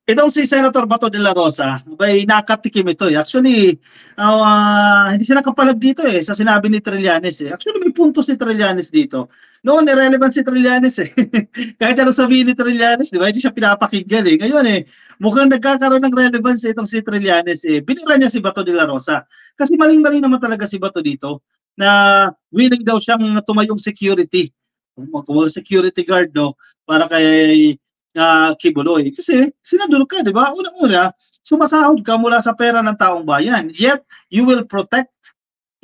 Itong si Senator Bato de la Rosa, may nakatikim ito eh. Actually, hindi siya nakapalag dito eh, sa sinabi ni Trillanes eh. Actually, may punto si Trillanes dito. Noon, irrelevant si Trillanes eh. Kahit ano sabihin ni Trillanes, di ba, hindi siya pinapakinggan eh. Ngayon eh, mukhang nagkakaroon ng relevance itong si Trillanes eh. Binira niya si Bato de la Rosa. Kasi maling-mali naman talaga si Bato dito na willing daw siyang tumayong security. Kung security guard, no, para kay Kibuloy. Kasi senador ka, di ba? Unang-una, sumasahod ka mula sa pera ng taong bayan. Yet, you will protect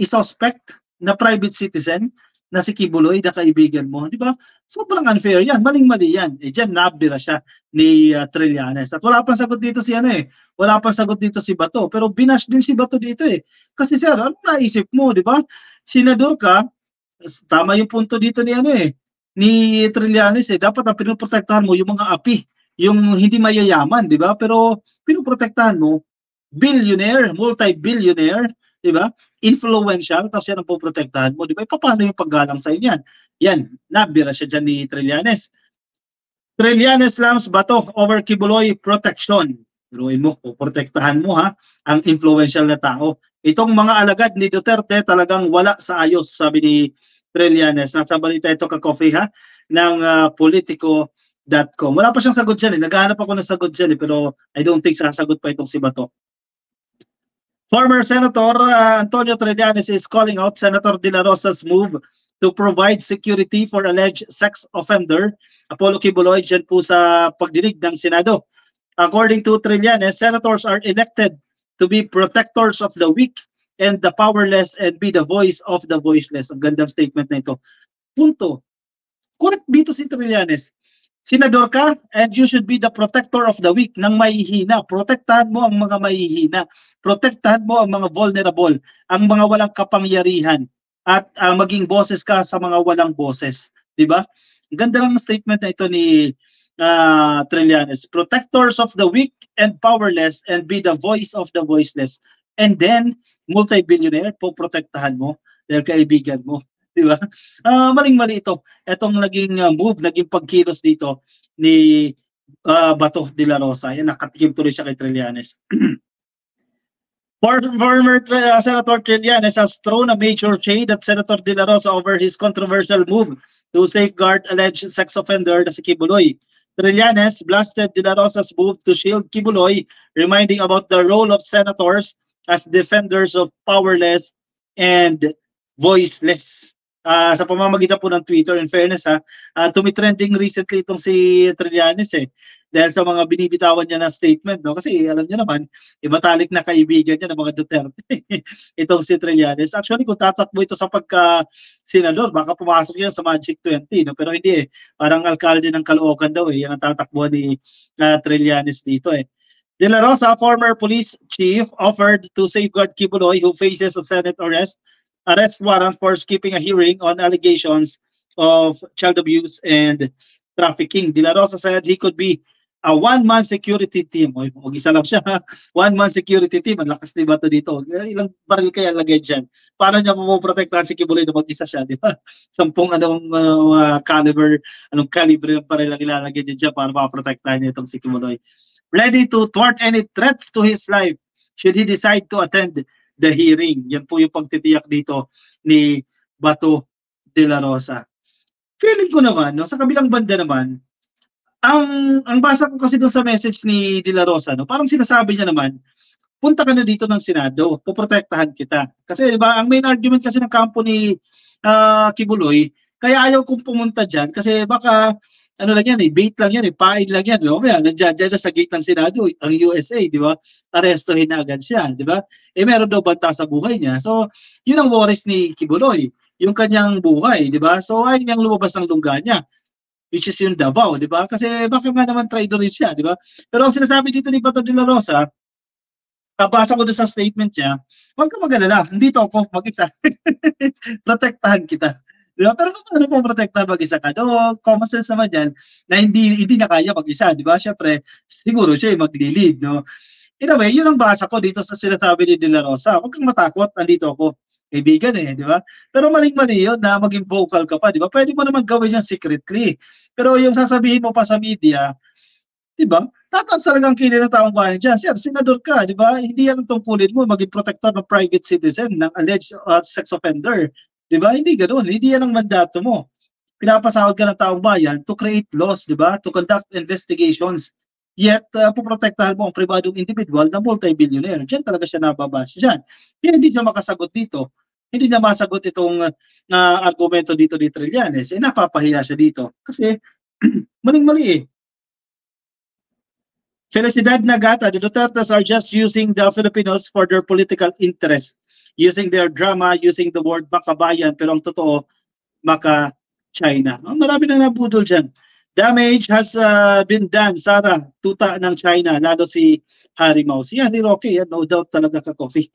a suspect na private citizen na si Kibuloy, na kaibigan mo. Di ba? Sobrang unfair yan. Maling-mali yan. Eh, dyan, nabira siya ni Trillanes. At wala pang sagot dito si ano eh. Wala pang sagot dito si Bato. Pero binash din si Bato dito eh. Kasi sir, ano naisip mo, di ba? Senador ka, tama yung punto dito ni ano eh, ni Trillanes eh, dapat ang pinoprotektahan mo yung mga api, yung hindi mayayaman, di ba? Pero pinoprotektahan mo billionaire, multi-billionaire, di ba? Influential, tapos yan ang poprotektahan mo, di ba? Paano yung paggalang sa inyan? Yan, nabira siya dyan ni Trillanes. Trillanes slams Bato over Kibuloy protection. Luin mo, poprotektahan mo ha, ang influential na tao. Itong mga alagad ni Duterte talagang wala sa ayos, sabi ni Trillanes. Nasa balita ito ka-coffee ha, ng politico.com. Wala pa siyang sagot dyan eh. Naghahanap ako ng sagot dyan eh, pero I don't think sasagot pa itong si Bato. Former Senator Antonio Trillanes is calling out Senator De La Rosa's move to provide security for alleged sex offender Apollo Kibuloy dyan po sa pagdinig ng Senado. According to Trillanes, senators are elected to be protectors of the weak and the powerless and be the voice of the voiceless. Ang gandang statement na ito. Punto. Correct dito si Trillanes. Senador ka and you should be the protector of the weak, ng mahihina. Protektahan mo ang mga mahihina. Protektahan mo ang mga vulnerable, ang mga walang kapangyarihan, at maging boses ka sa mga walang boses. Diba? Ganda lang statement na ito ni Trillanes. Protectors of the weak and powerless and be the voice of the voiceless. And then, multi-billionaire, poprotektahan mo dahil kaibigan mo. Diba? Maling-mali ito. Itong naging move, naging pagkilos dito ni Bato de la Rosa. Yan, nakatikim tuloy siya kay Trillanes. Former Senator Trillanes has thrown a major shade at Senator De La Rosa over his controversial move to safeguard alleged sex offender na si Kibuloy. Trillanes blasted De La Rosa's move to shield Kibuloy, reminding about the role of senators as defenders of powerless and voiceless. Sa pamamagitan po ng Twitter, in fairness tumitrending recently itong si Trillanes eh, dahil sa mga binibitawan niya na statement, no? Kasi alam niyo naman, matalik na kaibigan niya ng mga Duterte itong si Trillanes. Actually, kung tatakbo ito sa pagka-senador, baka pumasok yan sa Magic 20, no? Pero hindi eh, parang alkalde ng Caloocan daw eh, yan ang tatakbo ni Trillanes dito eh. De La Rosa, former police chief, offered to safeguard Kibuloy, who faces a Senate arrest warrant for skipping a hearing on allegations of child abuse and trafficking. De La Rosa said he could be a one-man security team. O, mag-isa lang siya. One-man security team. Ang lakas ni Bato dito. Ilang baril kaya lagay dyan? Paano niya mapoprotektahan si Kibuloy na mag-isa siya? Di ba? 10 caliber ng baril ang ilalagay dyan para maprotektahan niya itong si Kibuloy. Ready to thwart any threats to his life should he decide to attend the hearing. Yan po yung pagtitiyak dito ni Bato de la Rosa. Feeling ko naman, no, sa kabilang banda naman, ang basa ko kasi doon sa message ni De La Rosa, no, parang sinasabi niya naman, punta ka na dito ng Senado, poprotektahan kita. Kasi di ba, ang main argument kasi ng kampo ni Kibuloy, kaya ayaw kong pumunta dyan kasi baka ano lang yan eh, bait lang yan eh, pain lang yan. No? Kaya nandiyan na sa gate ng Senado, ang USA, di ba? Arestohin na agad siya, di ba? Eh meron daw banta sa buhay niya. So, yun ang worries ni Kibuloy, yung kanyang buhay, di ba? So, ayaw niyang lumabas ng lungga niya, which is yung Davao, di ba? Kasi baka nga naman traitorous siya, di ba? Pero ang sinasabi dito ni Bato de la Rosa, kabasa ko doon sa statement niya, huwag ka mag-alala, dito ako mag-isa. Protektahan kita. Di ba? Pero kung ano po protektahan mag-isa ka, do, common sense naman yan, na hindi na kaya mag-isa, di ba? Siyempre, siguro siya yung mag-lead, no? In a way, yun ang basa ko dito sa sinasabi ni De La Rosa. Huwag kang matakot, andito ako. Kaibigan eh, di ba? Pero maling-mali yun na maging vocal ka pa, di ba? Pwede mo naman gawin yan secretly. Pero yung sasabihin mo pa sa media, di ba? tataas talaga ang kilid ng taong bayan dyan. Sir, senador ka, di ba? Hindi yan ang tungkulin mo, maging protector ng private citizen, ng alleged sex offender. Di ba? Hindi ganoon. Hindi yan ang mandato mo. Pinapasahod ka ng taong bayan to create laws, di ba? To conduct investigations. Yet, puprotektahan mo ang pribadong individual na multi-billionaire. Diyan talaga siya nababasa dyan. Kaya hindi siya makasagot dito. Hindi niya masagot itong argumento dito ni Trillanes. Napapahiya siya dito. Kasi, maling-mali eh. Felicidad Nagata, the Dutertes are just using the Filipinos for their political interest. Using their drama, using the word makabayan, pero ang totoo, maka-China. Marami nang nabudol dyan. Damage has been done, Sarah, tuta ng China, lalo si Harry Mouse. Yan, Rocky, no doubt talaga ka coffee.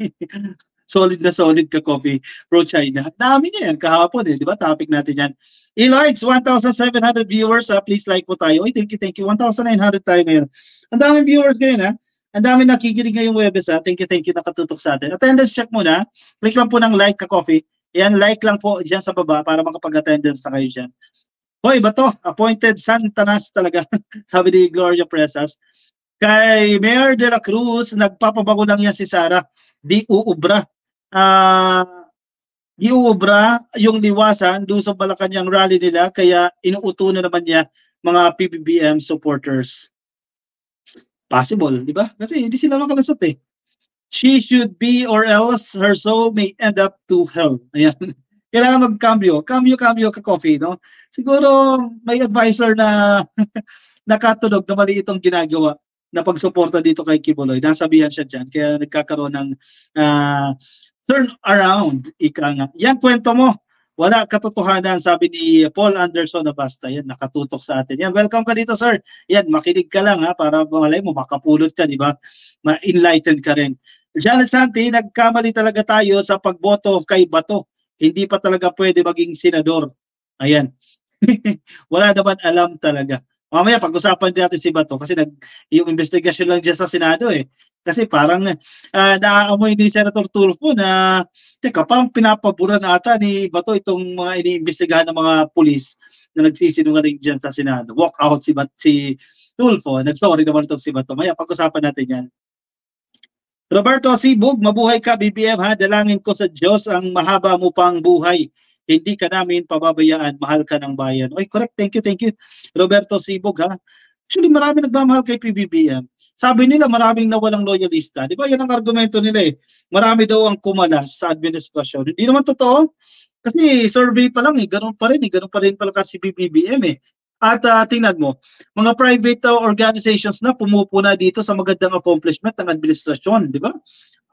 Solid na solid ka coffee pro China. Dami niya yan kahapon di ba? Topic natin yan. Eloids, 1,700 viewers. Please like po tayo. Oy, thank you. 1,900 tayo ngayon. Ang daming viewers ngayon Ang daming nakikinig ngayong Webes Thank you. Nakatutok sa atin. Attendance check muna. Click lang po ng like ka coffee. Yan, like lang po dyan sa baba para makapag-attendance na kayo dyan. Hoy, bato, appointed Santanas talaga. Sabi ni Gloria Presas. Kay Mayor de la Cruz, nagpapabago lang yan si Sara. Di uubra. Di uubra yung liwasan doon sa Malacanang rally nila. Kaya inuuto na naman niya mga PBBM supporters. Possible, di ba? Kasi hindi sila makalasot eh. She should be or else her soul may end up to hell. Ayan. Kailangan mag-cambio. Cambio ka coffee, no? Siguro may advisor na nakatunog na mali itong ginagawa na pagsuporta dito kay Kibuloy. Nasabihan siya dyan. Kaya nagkakaroon ng turn around. Ika nga. Yan kwento mo. Wala katotohanan, sabi ni Paul Anderson na basta. Yan, nakatutok sa atin. Yan, welcome ka dito, sir. Yan, makinig ka lang para malay mo, makapulot ka, di ba? Ma-enlightened ka rin. Janice Santi, nagkamali talaga tayo sa pagboto kay Bato. Hindi pa talaga pwede maging senador. Ayan. Wala naman alam talaga. Mamaya pag-usapan natin si Bato kasi yung investigasyon lang dyan sa Senado Kasi parang naaamoy ni Senator Tulfo na teka, parang pinapaboran ata ni Bato itong mga iniimbestigahan ng mga pulis na nagsisinungaling dyan sa Senado. Walk out si Tulfo. Nag-sorry naman itong si Bato. Maya pag-usapan natin yan. Roberto Sibug, mabuhay ka BBM dalangin ko sa Diyos ang mahaba mo pang buhay. Hindi ka namin pababayaan, mahal ka ng bayan. Oy, correct, thank you. Roberto Sibug Actually, marami nagmamahal kay PBBM. Sabi nila maraming nawalang loyalista. Di ba? Yan ang argumento nila Marami daw ang kumalas sa administrasyon. Hindi naman totoo. Kasi survey pa lang ganun pa rin Ganun pa rin pala kasi PBBM At tingnan mo, mga private organizations na pumupuna dito sa magandang accomplishment ng administrasyon, di ba?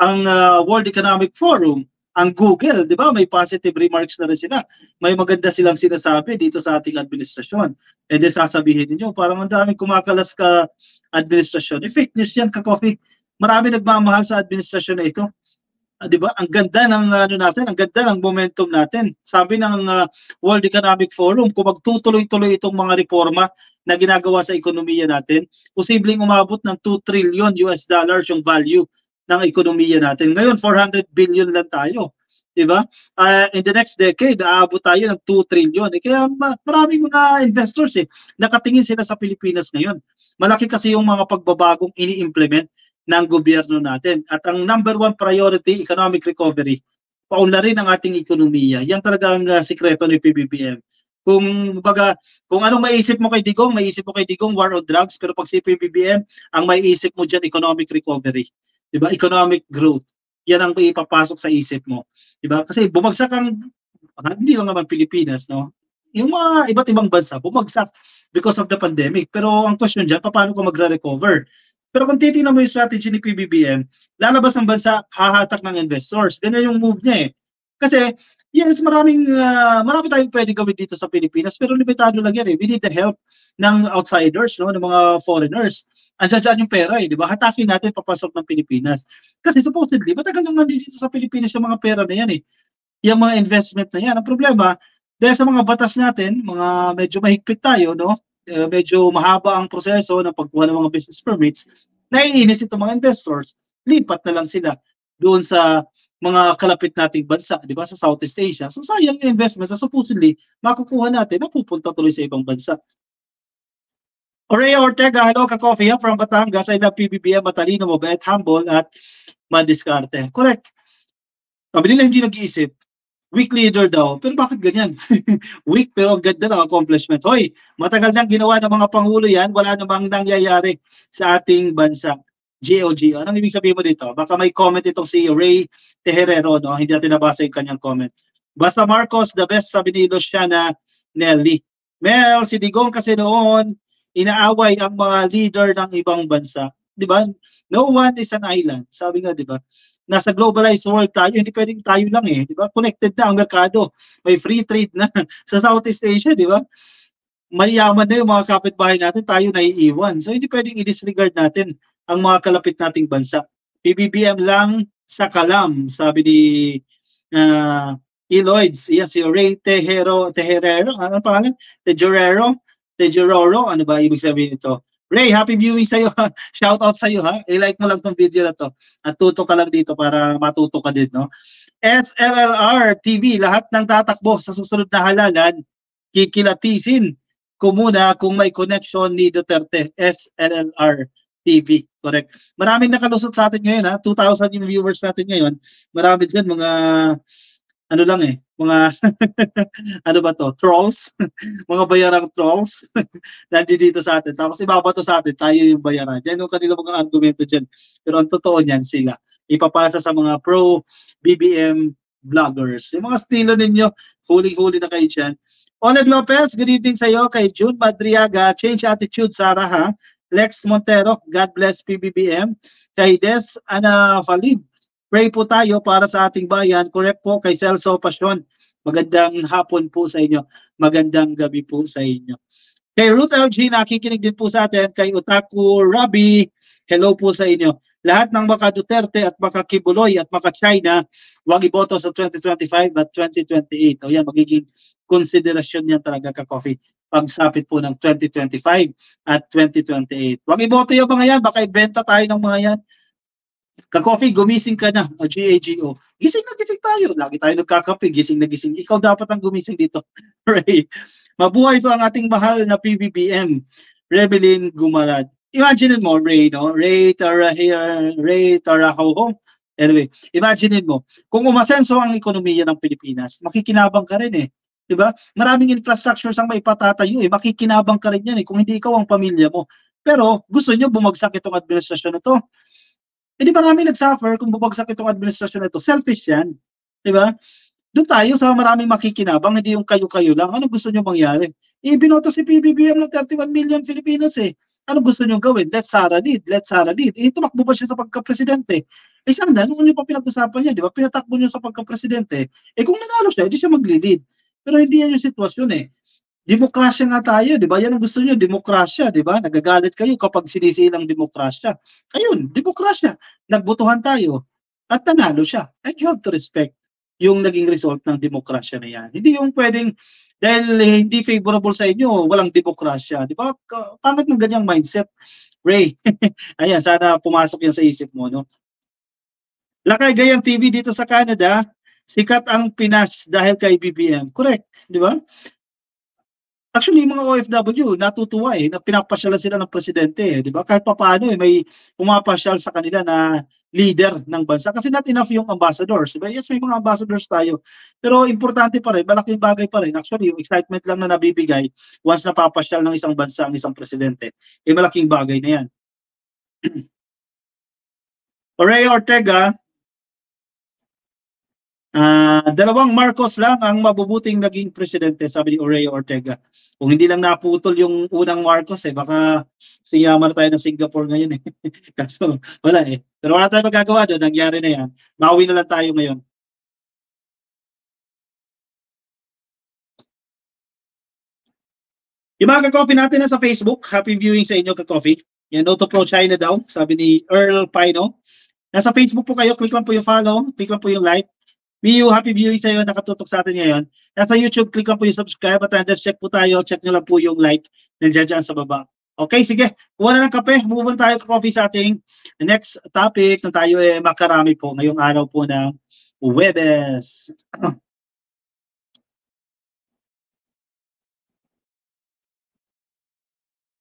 Ang World Economic Forum, ang Google, di ba? May positive remarks na rin sila. May maganda silang sinasabi dito sa ating administrasyon. And then sasabihin niyo, parang ang daming kumakalas ka administrasyon. Fake news yan, ka-coffee. Marami nagmamahal sa administrasyon na ito. Di ba? Ang ganda ng natin, ang ganda ng momentum natin. Sabi ng World Economic Forum, kung magtutuloy-tuloy itong mga reforma na ginagawa sa ekonomiya natin, posibleng umabot ng 2 trillion US dollars yung value ng ekonomiya natin. Ngayon, 400 billion lang tayo. Diba? In the next decade, aabot tayo ng 2 trillion. Kaya maraming mga investors nakatingin sila sa Pilipinas ngayon. Malaki kasi yung mga pagbabagong ini-implement ng gobyerno natin. At ang number one priority, economic recovery. Paunlarin ang ating ekonomiya. Yan talaga ang sikreto ni PBBM. Kung anong maiisip mo kay Digong, war on drugs, pero pag si PBBM, ang maiisip mo dyan, economic recovery. Diba? Economic growth. Yan ang ipapasok sa isip mo. Diba? Kasi bumagsak hindi lang naman Pilipinas, no? Yung mga iba't ibang bansa, bumagsak because of the pandemic. Pero ang question dyan, paano ko magre-recover? Pero kung titingnan mo yung strategy ni PBBM, lalabas ng bansa, hahatak ng investors. Ganyan yung move niya Kasi, yes, marami tayong pwede gawin dito sa Pilipinas, pero limitado lang yan We need the help ng outsiders, no, ng mga foreigners. Andiyan dyan yung pera di ba? Hatakin natin papasok ng Pilipinas. Kasi supposedly, matagal nang nandito sa Pilipinas yung mga pera na yan Yung mga investment na yan. Ang problema, dahil sa mga batas natin, mga medyo mahigpit tayo, no? Medyo mahaba ang proseso ng pagkuha ng mga business permits, naiinis itong mga investors, lipat na lang sila doon sa mga kalapit nating bansa, di ba, sa Southeast Asia. So sayang yung investment na supposedly makukuha natin na pupunta tuloy sa ibang bansa. Oreo Ortega, hello ka-coffee from Batangas. I love PBBM, matalino, mabait, humble, at madiskarte. Correct. Sabi nila hindi nag-iisip. Weak leader daw. Pero bakit ganyan? Weak pero ang ganda ng accomplishment. Hoy, matagal nang ginawa ng mga pangulo yan. Wala namang nangyayari sa ating bansa. GOG. Anong ibig sabihin mo dito? Baka may comment itong si Ray Teherero. No? Hindi natin nabasa yung kanyang comment. Basta Marcos, the best, sabi ni Luciana Nelly. Mel, si Digong kasi noon, inaaway ang mga leader ng ibang bansa. Di ba? No one is an island. Sabi nga, di ba? Nasa globalized world tayo, hindi pwedeng tayo lang eh, di ba? Connected na ang merkado. May free trade na sa Southeast Asia, di ba? Mayaman na yung mga kapitbahay natin, tayo naiiwan. So hindi pwedeng i-disregard natin ang mga kalapit nating bansa. PBBM lang sa kalam, sabi ni Eloids. Yan si Ray Teherero, ano pangalan? Tejororo, ano ba ibig sabihin ito? Ray, happy viewing sa'yo. Shout out sa'yo ha. I-like mo lang tong video na to. At tuto ka lang dito para matuto ka din, no? SLLR TV, lahat ng tatakbo sa susunod na halalan, kikilatisin ko muna kung may connection ni Duterte. SLLR TV, correct. Maraming nakalusot sa atin ngayon ha. 2,000 yung viewers natin ngayon. Marami dyan mga ano lang eh, mga ano ba to, trolls, mga bayarang trolls, nandiyo dito sa atin. Tapos ibabato sa atin, tayo yung bayaran. Yan yung kanila mga argumento dyan. Pero ang totoo niyan sila. Ipapasa sa mga pro-BBM vloggers. Yung mga estilo ninyo, huli-huli na kayo dyan. Oleg Lopez, good evening sa iyo. Kay June Madriaga, change attitude, Sarah ha. Lex Montero, God bless PBBM. Kay Des Ana Falib, pray po tayo para sa ating bayan. Correct po kay Celso Pasyon. Magandang hapon po sa inyo. Magandang gabi po sa inyo. Kay Ruth LG, nakikinig din po sa atin. Kay Otaku Rabi, hello po sa inyo. Lahat ng maka Duterte at maka Kibuloy at maka China, huwag iboto sa 2025 at 2028. O yan, magiging konsiderasyon yan talaga ka-coffee. Pagsapit po ng 2025 at 2028. Huwag iboto yung mga yan, baka ibenta tayo ng mga yan. Ka-coffee, gumising ka na, GAGO. Gising na gising tayo. Lagi tayo nagkakape, gising na gising. Ikaw dapat ang gumising dito. Ray. Mabuhay po ang ating mahal na PBBM. Rebelin Gumarad. Imagine mo, Ray, no? Ray Tarahoho. Anyway, imagine mo, kung umasenso ang ekonomiya ng Pilipinas, makikinabang ka rin eh. Diba? Maraming infrastructures ang maipatatayo eh. Makikinabang ka rin yan eh, kung hindi ikaw ang pamilya mo. Pero gusto nyo bumagsak itong administrasyon na to. Hindi marami nag-suffer kung bubagsak itong administrasyon na ito. Selfish yan. Diba? Doon tayo sa maraming makikinabang, hindi yung kayo-kayo lang. Ano gusto nyo mangyari? Binoto si PBBM ng 31 million Filipinos eh. Ano gusto nyo gawin? Let Sara lead. Let Sara lead. Tumakbo ba siya sa pagka-presidente? Sana, noon nyo pa pinag-usapan niya, di ba? Pinatakbo nyo sa pagka-presidente. Kung nanalo siya, hindi siya mag-lead. Pero hindi yan yung sitwasyon eh. Demokrasya nga tayo, di ba? Yan ang gusto nyo, demokrasya, di ba? Nagagalit kayo kapag sinisilang demokrasya. Ayun, demokrasya. Nagbotohan tayo at nanalo siya. And you have to respect yung naging result ng demokrasya na yan. Hindi yung pwedeng, dahil hindi favorable sa inyo, walang demokrasya. Di ba? Pangit ng ganyang mindset. Ray, ayan, sana pumasok yan sa isip mo, no? Lakay Gayam TV dito sa Canada, sikat ang Pinas dahil kay BBM. Correct, di ba? Actually, yung mga OFW, natutuwa eh, na pinapasyalan sila ng presidente eh, di ba? Kahit papaano eh, may pumapasyal sa kanila na leader ng bansa. Kasi not enough yung ambassadors, di ba? Yes, may mga ambassadors tayo. Pero importante pa rin, malaking bagay pa rin. Actually, yung excitement lang na nabibigay once napapasyal ng isang bansa ang isang presidente, malaking bagay na yan. Oreo Ortega, dalawang Marcos lang ang mabubuting naging presidente, sabi ni Oreo Ortega. Kung hindi lang naputol yung unang Marcos baka sinyaman tayo ng Singapore ngayon eh. Kaso wala eh. Pero wala tayong magagawa doon, nangyari na yan. Mauwi na lang tayo ngayon. Yung mga ka-coffee natin na sa Facebook, happy viewing sa inyo ka-coffee. Yan, Noto Pro China daw, sabi ni Earl Pino. Nasa Facebook po kayo, click lang po yung follow, click lang po yung like. Miyu, happy viewing sa iyo, nakatutok sa atin ngayon. Nasa YouTube, click lang po yung subscribe at attendance check po tayo. Check nyo lang po yung like nandiyan dyan sa baba. Okay, sige. Kuha na ng kape. Move on tayo ka-coffee sa ating next topic na tayo makarami po ngayong araw po ng Huwebes.